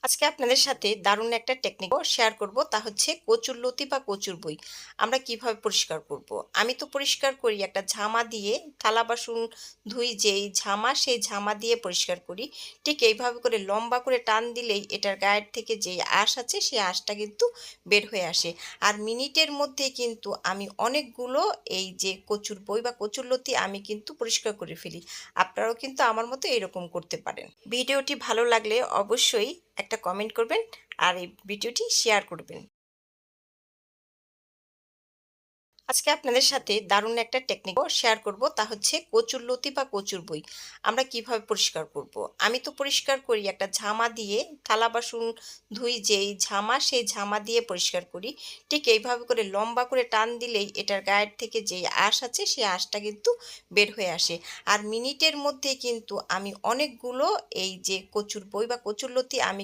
আজকে আপনাদের সাথে দারুণ একটা টেকনিক শেয়ার করব, তা হচ্ছে কচুরলতি বা কচুর বই আমরা কিভাবে পরিষ্কার করব। আমি তো পরিষ্কার করি একটা ঝামা দিয়ে, থালা বাসন ধুই যেই ঝামা, সেই ঝামা দিয়ে পরিষ্কার করি। ঠিক এইভাবে করে লম্বা করে টান দিলেই এটার গায়ের থেকে যেই আঁশ আছে সেই আঁশটা কিন্তু বের হয়ে আসে। আর মিনিটের মধ্যে কিন্তু আমি অনেকগুলো এই যে কচুর বই বা কচুরলতি আমি কিন্তু পরিষ্কার করে ফেলি। আপনারাও কিন্তু আমার মতো এরকম করতে পারেন। ভিডিওটি ভালো লাগলে অবশ্যই একটা কমেন্ট করবেন আর এই ভিডিওটি শেয়ার করবেন। আজকে আপনাদের সাথে দারুণ একটা টেকনিক শেয়ার করব, তা হচ্ছে কচুরলতি বা কচুর বই আমরা কিভাবে পরিষ্কার করব। আমি তো পরিষ্কার করি একটা ঝামা দিয়ে, থালা বাসন ধুই যেই ঝামা, সেই ঝামা দিয়ে পরিষ্কার করি। ঠিক এইভাবে করে লম্বা করে টান দিলেই এটার গায়ের থেকে যেই আঁশ আছে সেই আঁশটা কিন্তু বের হয়ে আসে। আর মিনিটের মধ্যে কিন্তু আমি অনেকগুলো এই যে কচুর বই বা কচুরলতি আমি